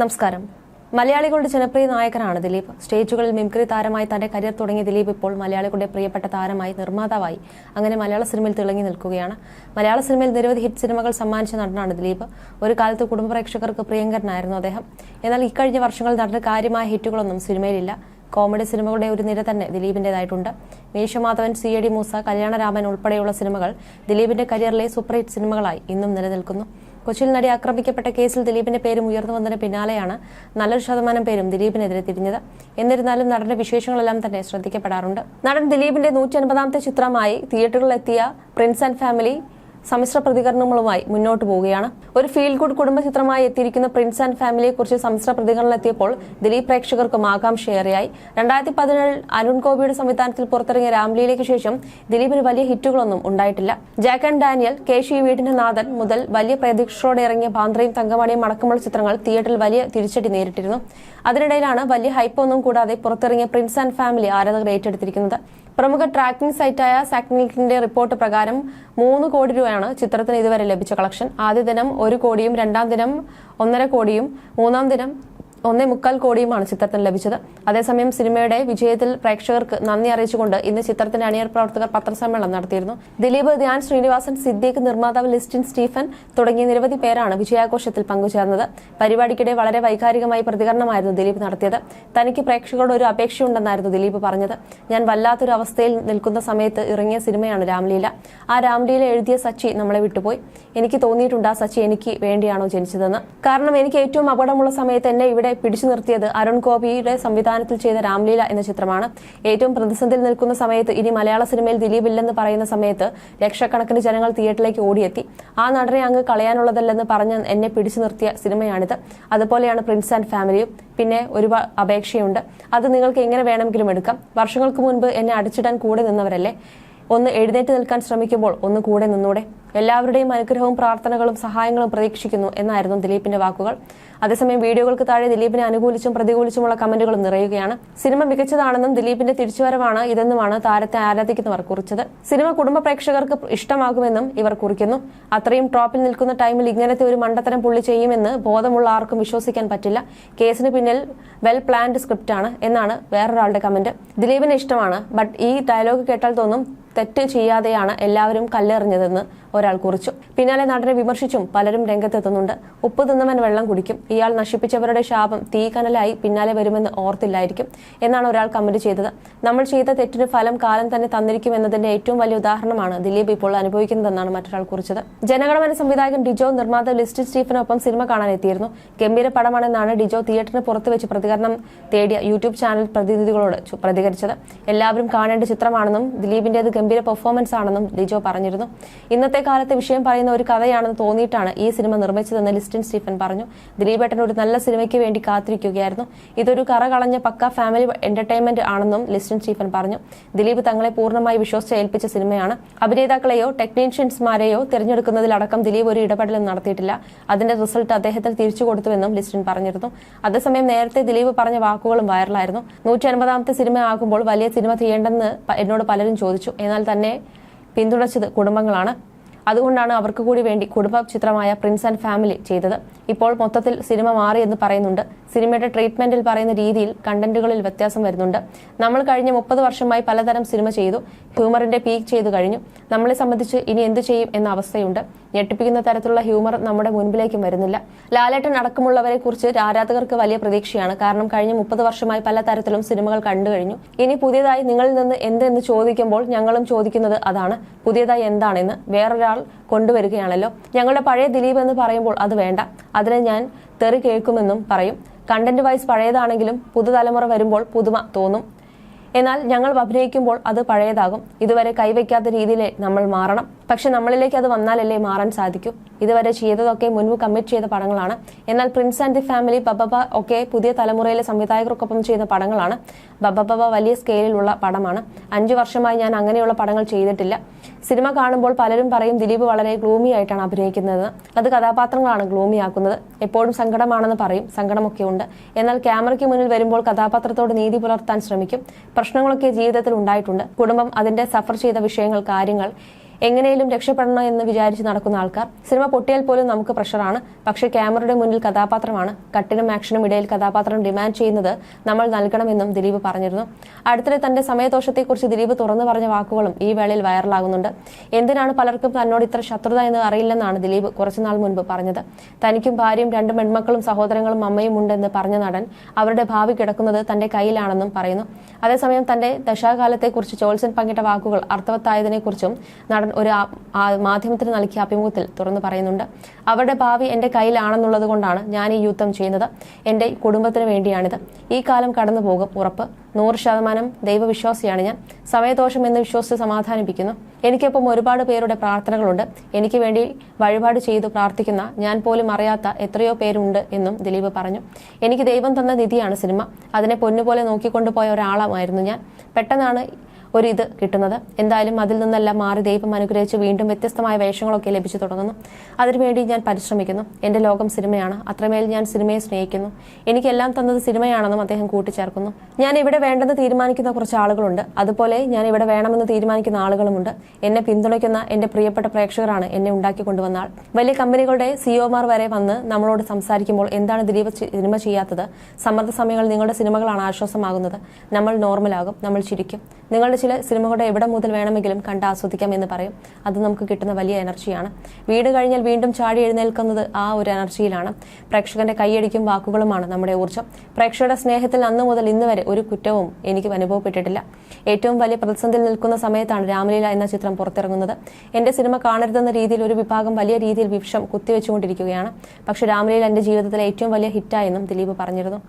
നമസ്കാരം. മലയാളികളുടെ ജനപ്രിയ നായകനാണ് ദിലീപ്. സ്റ്റേജുകളിൽ മിമിക്രി താരമായി തന്റെ കരിയർ തുടങ്ങിയ ദിലീപ് ഇപ്പോൾ മലയാളികളുടെ പ്രിയപ്പെട്ട താരമായി, നിർമ്മാതാവായി അങ്ങനെ മലയാള സിനിമയിൽ തിളങ്ങി നിൽക്കുകയാണ്. മലയാള സിനിമയിൽ നിരവധി ഹിറ്റ് സിനിമകൾ സമ്മാനിച്ച നടനാണ് ദിലീപ്. ഒരു കാലത്ത് കുടുംബ പ്രേക്ഷകർക്ക് പ്രിയങ്കരനായിരുന്നു അദ്ദേഹം. എന്നാൽ ഇക്കഴിഞ്ഞ വർഷങ്ങളിൽ നടന്ന കാര്യമായ ഹിറ്റുകളൊന്നും സിനിമയിലില്ല. കോമഡി സിനിമകളുടെ ഒരു നിര തന്നെ ദിലീപിന്റേതായിട്ടുണ്ട്. മീശമാധവൻ, CID മൂസ, കല്യാണരാമൻ ഉൾപ്പെടെയുള്ള സിനിമകൾ ദിലീപിന്റെ കരിയറിലെ സൂപ്പർ ഹിറ്റ് സിനിമകളായി ഇന്നും നിലനിൽക്കുന്നു. കൊച്ചിയിൽ നടി ആക്രമിക്കപ്പെട്ട കേസിൽ ദിലീപിന്റെ പേരും ഉയർന്നു വന്നതിന് പിന്നാലെയാണ് നല്ലൊരു ശതമാനം പേരും ദിലീപിനെതിരെ തിരിഞ്ഞത്. എന്നിരുന്നാലും നടന്റെ വിശേഷങ്ങളെല്ലാം തന്നെ ശ്രദ്ധിക്കപ്പെടാറുണ്ട്. നടൻ ദിലീപിന്റെ 150ാമത്തെ ചിത്രമായി തിയേറ്ററുകളിലെത്തിയ പ്രിൻസ് ആൻഡ് ഫാമിലി സമ്മിശ്ര പ്രതികരണങ്ങളുമായി മുന്നോട്ട് പോവുകയാണ്. ഒരു ഫീൽ ഗുഡ് കുടുംബ ചിത്രമായി എത്തിയിരിക്കുന്ന പ്രിൻസ് ആൻഡ് ഫാമിലിയെ കുറിച്ച് സമ്മിശ്ര പ്രതികരണം എത്തിയപ്പോൾ ദിലീപ് പ്രേക്ഷകർക്കും ആകാംക്ഷയേറെയായി. 2017 അരുൺ ഗോപിയുടെ സംവിധാനത്തിൽ പുറത്തിറങ്ങിയ രാംലീലയ്ക്ക് ശേഷം ദിലീപിന് വലിയ ഹിറ്റുകളൊന്നും ഉണ്ടായിട്ടില്ല. ജാക്ക് ആൻഡ് ഡാനിയൽ, കേശി വീടിന്റെ നാഥൻ മുതൽ വലിയ പ്രതീക്ഷയോടെ ഇറങ്ങിയ ബാന്ദ്രയും തങ്കമണിയും അടക്കമുള്ള ചിത്രങ്ങൾ തിയേറ്ററിൽ വലിയ തിരിച്ചടി നേരിട്ടിരുന്നു. അതിനിടയിലാണ് വലിയ ഹൈപ്പൊന്നും കൂടാതെ പുറത്തിറങ്ങിയ പ്രിൻസ് ആൻഡ് ഫാമിലി ആരാധകർ ഏറ്റെടുത്തിരിക്കുന്നത്. പ്രമുഖ ട്രാക്കിംഗ് സൈറ്റായ സാക്നിക്കിന്റെ റിപ്പോർട്ട് പ്രകാരം 3 കോടി രൂപയാണ് ചിത്രത്തിന് ഇതുവരെ ലഭിച്ച കളക്ഷൻ. ആദ്യ ദിനം 1 കോടിയും, രണ്ടാം ദിനം 1.5 കോടിയും, മൂന്നാം ദിനം 1.25 കോടിയുമാണ് ചിത്രത്തിന് ലഭിച്ചത്. അതേസമയം സിനിമയുടെ വിജയത്തിൽ പ്രേക്ഷകർക്ക് നന്ദി അറിയിച്ചുകൊണ്ട് ഇന്ന് ചിത്രത്തിന്റെ അണിയർ പ്രവർത്തകർ പത്രസമ്മേളനം നടത്തിയിരുന്നു. ദിലീപ്, ധ്യാൻ ശ്രീനിവാസൻ, സിദ്ദീഖ്, നിർമ്മാതാവ് ലിസ്റ്റിൻ സ്റ്റീഫൻ തുടങ്ങിയ നിരവധി പേരാണ് വിജയാഘോഷത്തിൽ പങ്കുചേർന്നത്. പരിപാടിക്കിടെ വളരെ വൈകാരികമായി പ്രതികരണമായിരുന്നു ദിലീപ് നടത്തിയത്. തനിക്ക് പ്രേക്ഷകരോട് ഒരു അപേക്ഷയുണ്ടെന്നായിരുന്നു ദിലീപ് പറഞ്ഞത്. ഞാൻ വല്ലാത്തൊരു അവസ്ഥയിൽ നിൽക്കുന്ന സമയത്ത് ഇറങ്ങിയ സിനിമയാണ് രാംലീല. ആ രാംലീല എഴുതിയ സച്ചി നമ്മളെ വിട്ടുപോയി. എനിക്ക് തോന്നിയിട്ടുണ്ട് ആ സച്ചി എനിക്ക് വേണ്ടിയാണോ ജനിച്ചതെന്ന്. കാരണം എനിക്ക് ഏറ്റവും അപകടമുള്ള സമയത്ത് എന്നെ ഇവിടെ പിടിച്ചു നിർത്തിയത് അരുൺ ഗോപിയുടെ സംവിധാനത്തിൽ ചെയ്ത രാംലീല എന്ന ചിത്രമാണ്. ഏറ്റവും പ്രതിസന്ധിയിൽ നിൽക്കുന്ന സമയത്ത്, ഇനി മലയാള സിനിമയിൽ ദിലീപ് ഇല്ലെന്ന് പറയുന്ന സമയത്ത് ലക്ഷക്കണക്കിന് ജനങ്ങൾ തിയേറ്ററിലേക്ക് ഓടിയെത്തി. ആ നടനെ അങ്ങ് കളയാനുള്ളതല്ലെന്ന് പറഞ്ഞ് എന്നെ പിടിച്ചു നിർത്തിയ സിനിമയാണിത്. അതുപോലെയാണ് പ്രിൻസ് ആൻഡ് ഫാമിലിയും. പിന്നെ ഒരു അപേക്ഷയുണ്ട്. അത് നിങ്ങൾക്ക് എങ്ങനെ വേണമെങ്കിലും എടുക്കാം. വർഷങ്ങൾക്ക് മുൻപ് എന്നെ അടിച്ചിടാൻ കൂടെ നിന്നവരല്ലേ, ഒന്ന് എഴുന്നേറ്റ് നിൽക്കാൻ ശ്രമിക്കുമ്പോൾ ഒന്ന് കൂടെ നിന്നൂടെ. എല്ലാവരുടെയും അനുഗ്രഹവും പ്രാർത്ഥനകളും സഹായങ്ങളും പ്രതീക്ഷിക്കുന്നു എന്നായിരുന്നു ദിലീപിന്റെ വാക്കുകൾ. അതേസമയം വീഡിയോകൾക്ക് താഴെ ദിലീപിനെ അനുകൂലിച്ചും പ്രതികൂലിച്ചുമുള്ള കമന്റുകളും നിറയുകയാണ്. സിനിമ മികച്ചതാണെന്നും ദിലീപിന്റെ തിരിച്ചുവരവാണ് ഇതെന്നുമാണ് താരത്തെ ആരാധിക്കുന്നവർ കുറിച്ചത്. സിനിമ കുടുംബ പ്രേക്ഷകർക്ക് ഇഷ്ടമാകുമെന്നും ഇവർ കുറിക്കുന്നു. അത്രയും ടോപ്പിൽ നിൽക്കുന്ന ടൈമിൽ ഇങ്ങനത്തെ ഒരു മണ്ടത്തരം പുള്ളി ചെയ്യുമെന്ന് ബോധമുള്ള ആർക്കും വിശ്വസിക്കാൻ പറ്റില്ല. കേസിന് പിന്നിൽ വെൽ പ്ലാൻഡ് സ്ക്രിപ്റ്റാണ് എന്നാണ് വേറൊരാളുടെ കമന്റ്. ദിലീപിന് ഇഷ്ടമാണ്, ബട്ട് ഈ ഡയലോഗ് കേട്ടാൽ തോന്നും തെറ്റ് ചെയ്യാതെയാണ് എല്ലാവരും കല്ലെറിഞ്ഞതെന്ന് ഒരാൾ കുറിച്ചു. പിന്നാലെ നടനെ വിമർശിച്ചും പലരും രംഗത്തെത്തുന്നുണ്ട്. ഉപ്പ് തിന്നവൻ വെള്ളം കുടിക്കും. ഇയാൾ നശിപ്പിച്ചവരുടെ ശാപം തീക്കനലായി പിന്നാലെ വരുമെന്ന് ഓർത്തില്ലായിരിക്കും എന്നാണ് ഒരാൾ കമന്റ് ചെയ്തത്. നമ്മൾ ചെയ്ത തെറ്റിന് ഫലം കാലം തന്നെ തന്നിരിക്കും എന്നതിന്റെ ഏറ്റവും വലിയ ഉദാഹരണമാണ് ദിലീപ് ഇപ്പോൾ അനുഭവിക്കുന്നതെന്നാണ് മറ്റൊരാൾ കുറിച്ചത്. ജനഗണമന സംവിധായകൻ ഡിജോ, നിർമ്മാതാവ് ലിസ്റ്റിൻ സ്റ്റീഫനൊപ്പം സിനിമ കാണാൻ എത്തിയിരുന്നു. ഗംഭീര പടമാണെന്നാണ് ഡിജോ തിയേറ്ററിന് പുറത്തുവെച്ച് പ്രതികരണം തേടിയ യൂട്യൂബ് ചാനൽ പ്രതിനിധികളോട് പ്രതികരിച്ചത്. എല്ലാവരും കാണേണ്ട ചിത്രമാണെന്നും ദിലീപിന്റേത് ഗംഭീര പെർഫോമൻസ് ആണെന്നും ഡിജോ പറഞ്ഞിരുന്നു. ഇന്നത്തെ കാലത്തെ വിഷയം പറയുന്ന ഒരു കഥയാണെന്ന് തോന്നിയിട്ടാണ് ഈ സിനിമ നിർമ്മിച്ചതെന്ന് ലിസ്റ്റിൻ സ്റ്റീഫൻ പറഞ്ഞു. ദിലീപേട്ടൻ ഒരു നല്ല സിനിമയ്ക്ക് വേണ്ടി കാത്തിരിക്കുകയായിരുന്നു. ഇതൊരു കറ കളഞ്ഞ പക്ക ഫാമിലി എന്റർടൈൻമെന്റ് ആണെന്നും ലിസ്റ്റിൻ സ്റ്റീഫൻ പറഞ്ഞു. ദിലീപ് തങ്ങളെ പൂർണ്ണമായി വിശ്വസിച്ച് ഏൽപ്പിച്ച സിനിമയാണ്. അഭിനേതാക്കളെയോ ടെക്നീഷ്യൻസ്മാരെയോ തിരഞ്ഞെടുക്കുന്നതിലടക്കം ദിലീപ് ഒരു ഇടപെടലും നടത്തിയിട്ടില്ല. അതിന്റെ റിസൾട്ട് അദ്ദേഹത്തിന് തിരിച്ചു കൊടുത്തുവെന്നും ലിസ്റ്റിൻ പറഞ്ഞിരുന്നു. അതേസമയം നേരത്തെ ദിലീപ് പറഞ്ഞ വാക്കുകളും വൈറലായിരുന്നു. 150ാമത്തെ സിനിമ ആകുമ്പോൾ വലിയ സിനിമ ചെയ്യേണ്ടെന്ന് എന്നോട് പലരും ചോദിച്ചു. എന്നാൽ തന്നെ പിന്തുണച്ചത് കുടുംബങ്ങളാണ്. അതുകൊണ്ടാണ് അവർക്ക് കൂടി വേണ്ടി കുടുംബ ചിത്രമായ പ്രിൻസ് ആൻഡ് ഫാമിലി ചെയ്തത്. ഇപ്പോൾ മൊത്തത്തിൽ സിനിമ മാറിയെന്ന് പറയുന്നുണ്ട്. സിനിമയുടെ ട്രീറ്റ്മെന്റിൽ പറയുന്ന രീതിയിൽ കണ്ടന്റുകളിൽ വ്യത്യാസം വരുന്നുണ്ട്. നമ്മൾ കഴിഞ്ഞ 30 വർഷമായി പലതരം സിനിമ ചെയ്തു. ഹ്യൂമറിന്റെ പീക്ക് ചെയ്തു കഴിഞ്ഞു. നമ്മളെ സംബന്ധിച്ച് ഇനി എന്തു ചെയ്യും എന്ന അവസ്ഥയുണ്ട്. ഞെട്ടിപ്പിക്കുന്ന തരത്തിലുള്ള ഹ്യൂമർ നമ്മുടെ മുൻപിലേക്കും വരുന്നില്ല. ലാലേട്ടൻ അടക്കമുള്ളവരെ കുറിച്ച് ആരാധകർക്ക് വലിയ പ്രതീക്ഷയാണ്. കാരണം കഴിഞ്ഞ 30 വർഷമായി പല തരത്തിലും സിനിമകൾ കണ്ടു കഴിഞ്ഞു. ഇനി പുതിയതായി നിങ്ങളിൽ നിന്ന് എന്തെന്ന് ചോദിക്കുമ്പോൾ ഞങ്ങളും ചോദിക്കുന്നത് അതാണ്. പുതിയതായി എന്താണെന്ന് വേറൊരാൾ കൊണ്ടുവരികയാണല്ലോ. ഞങ്ങളുടെ പഴയ ദിലീപ് എന്ന് പറയുമ്പോൾ അത് വേണ്ട, അതിനെ ഞാൻ തെറി കേൾക്കുമെന്നും പറയും. കണ്ടന്റ് വൈസ് പഴയതാണെങ്കിലും പുതുതലമുറ വരുമ്പോൾ പുതുമ തോന്നും. എന്നാൽ ഞങ്ങൾ അഭിനയിക്കുമ്പോൾ അത് പഴയതാകും. ഇതുവരെ കൈവയ്ക്കാത്ത രീതിയിൽ നമ്മൾ മാറണം. പക്ഷെ നമ്മളിലേക്ക് അത് വന്നാലല്ലേ മാറാൻ സാധിക്കൂ. ഇതുവരെ ചെയ്തതൊക്കെ മുൻപ് കമ്മിറ്റ് ചെയ്ത പടങ്ങളാണ്. എന്നാൽ പ്രിൻസ് ആൻഡ് ദി ഫാമിലി, ബബബ ഒക്കെ പുതിയ തലമുറയിലെ സംവിധായകർക്കൊപ്പം ചെയ്യുന്ന പടങ്ങളാണ്. ബബബ വലിയ സ്കെയിലുള്ള പടമാണ്. 5 വർഷമായി ഞാൻ അങ്ങനെയുള്ള പടങ്ങൾ ചെയ്തിട്ടില്ല. സിനിമ കാണുമ്പോൾ പലരും പറയും ദിലീപ് വളരെ ഗ്ലൂമി ആയിട്ടാണ് അഭിനയിക്കുന്നത്. അത് കഥാപാത്രങ്ങളാണ് ഗ്ലൂമി ആക്കുന്നത്. എപ്പോഴും സങ്കടമാണെന്ന് പറയും. സങ്കടമൊക്കെ ഉണ്ട്. എന്നാൽ ക്യാമറയ്ക്ക് മുന്നിൽ വരുമ്പോൾ കഥാപാത്രത്തോട് നീതി പുലർത്താൻ ശ്രമിക്കും. പ്രശ്നങ്ങളൊക്കെ ജീവിതത്തിൽ ഉണ്ടായിട്ടുണ്ട്. കുടുംബം, അതിന്റെ സഫർ ചെയ്ത വിഷയങ്ങൾ, കാര്യങ്ങൾ എങ്ങനെയും രക്ഷപ്പെടണം എന്ന് വിചാരിച്ച് നടക്കുന്ന ആൾക്കാർ. സിനിമ പൊട്ടിയാൽ പോലും നമുക്ക് പ്രഷറാണ്. പക്ഷേ ക്യാമറയുടെ മുന്നിൽ കഥാപാത്രമാണ്. കട്ടിനും ആക്ഷനും ഇടയിൽ കഥാപാത്രം ഡിമാൻഡ് ചെയ്യുന്നത് നമ്മൾ നൽകണമെന്നും ദിലീപ് പറഞ്ഞിരുന്നു. അടുത്തിടെ തന്റെ സമയദോഷത്തെക്കുറിച്ച് ദിലീപ് തുറന്നു പറഞ്ഞ വാക്കുകളും ഈ വേളയിൽ വൈറലാകുന്നുണ്ട്. എന്തിനാണ് പലർക്കും തന്നോട് ഇത്ര ശത്രുത എന്ന് അറിയില്ലെന്നാണ് ദിലീപ് കുറച്ചുനാൾ മുൻപ് പറഞ്ഞത്. തനിക്കും ഭാര്യയും 2 പെൺമക്കളും സഹോദരങ്ങളും അമ്മയും ഉണ്ടെന്ന് പറഞ്ഞ നടൻ അവരുടെ ഭാവി കിടക്കുന്നത് തന്റെ കയ്യിലാണെന്നും പറയുന്നു. അതേസമയം തന്റെ ദശാകാലത്തെക്കുറിച്ച് ജോത്സ്യൻ പങ്കിട്ട വാക്കുകൾ അർത്ഥവത്തായതിനെക്കുറിച്ചും നടൻ ഒരു മാധ്യമത്തിന് നൽകിയ അഭിമുഖത്തിൽ തുറന്നു പറയുന്നുണ്ട്. അവരുടെ ഭാവി എന്റെ കയ്യിലാണെന്നുള്ളത് കൊണ്ടാണ് ഞാൻ ഈ യുദ്ധം ചെയ്യുന്നത്. എന്റെ കുടുംബത്തിന് വേണ്ടിയാണിത്. ഈ കാലം കടന്നു പോകും, ഉറപ്പ്. 100% ദൈവവിശ്വാസിയാണ് ഞാൻ. സമയദോഷം എന്ന് വിശ്വസിച്ച് സമാധാനിപ്പിക്കുന്നു. എനിക്കൊപ്പം ഒരുപാട് പേരുടെ പ്രാർത്ഥനകളുണ്ട്. എനിക്ക് വേണ്ടി വഴിപാട് ചെയ്തു പ്രാർത്ഥിക്കുന്ന ഞാൻ പോലും അറിയാത്ത എത്രയോ പേരുണ്ട് എന്നും ദിലീപ് പറഞ്ഞു. എനിക്ക് ദൈവം തന്ന നിധിയാണ് സിനിമ. അതിനെ പൊന്നുപോലെ നോക്കിക്കൊണ്ടുപോയ ഒരാളായിരുന്നു ഞാൻ. പെട്ടെന്നാണ് ഇത് കിട്ടുന്നത്. എന്തായാലും അതിൽ നിന്നെല്ലാം മാറി ദൈവം അനുഗ്രഹിച്ച് വീണ്ടും വ്യത്യസ്തമായ വേഷങ്ങളൊക്കെ ലഭിച്ചു തുടങ്ങുന്നു. അതിനുവേണ്ടി ഞാൻ പരിശ്രമിക്കുന്നു. എന്റെ ലോകം സിനിമയാണ്. അത്രമേൽ ഞാൻ സിനിമയെ സ്നേഹിക്കുന്നു. എനിക്കെല്ലാം തന്നത് സിനിമയാണെന്നും അദ്ദേഹം കൂട്ടിച്ചേർക്കുന്നു. ഞാൻ ഇവിടെ വേണ്ടെന്ന് തീരുമാനിക്കുന്ന കുറച്ച് ആളുകളുണ്ട്. അതുപോലെ ഞാൻ ഇവിടെ വേണമെന്ന് തീരുമാനിക്കുന്ന ആളുകളുമുണ്ട്. എന്നെ പിന്തുണയ്ക്കുന്ന എന്റെ പ്രിയപ്പെട്ട പ്രേക്ഷകരാണ് എന്നെ ഉണ്ടാക്കിക്കൊണ്ടുവന്ന ആൾ. വലിയ കമ്പനികളുടെ സിഇഒമാർ വരെ വന്ന് നമ്മളോട് സംസാരിക്കുമ്പോൾ എന്താണ് ദിലീപ് സിനിമ ചെയ്യാത്തത്? സമ്മർദ്ദ സമയങ്ങളിൽ നിങ്ങളുടെ സിനിമകളാണ് ആശ്വാസമാകുന്നത്. നമ്മൾ നോർമലാകും, നമ്മൾ ചിരിക്കും. നിങ്ങളുടെ ചില സിനിമകളുടെ എവിടെ മുതൽ വേണമെങ്കിലും കണ്ട് ആസ്വദിക്കാം എന്ന് പറയും. അത് നമുക്ക് കിട്ടുന്ന വലിയ എനർജിയാണ്. വീട് കഴിഞ്ഞാൽ വീണ്ടും ചാടി എഴുന്നേൽക്കുന്നത് ആ ഒരു എനർജിയിലാണ്. പ്രേക്ഷകന്റെ കൈയടിക്കും വാക്കുകളുമാണ് നമ്മുടെ ഊർജ്ജം. പ്രേക്ഷകരുടെ സ്നേഹത്തിൽ അന്നു മുതൽ ഇന്ന് വരെ ഒരു കുറ്റവും എനിക്ക് അനുഭവപ്പെട്ടിട്ടില്ല. ഏറ്റവും വലിയ പ്രതിസന്ധിയിൽ നിൽക്കുന്ന സമയത്താണ് രാമലീല എന്ന ചിത്രം പുറത്തിറങ്ങുന്നത്. എന്റെ സിനിമ കാണരുതെന്ന രീതിയിൽ ഒരു വിഭാഗം വലിയ രീതിയിൽ വിഷം കുത്തിവെച്ചുകൊണ്ടിരിക്കുകയാണ്. പക്ഷേ രാമലീല എന്റെ ജീവിതത്തിലെ ഏറ്റവും വലിയ ഹിറ്റായെന്നും ദിലീപ് പറഞ്ഞിരുന്നു.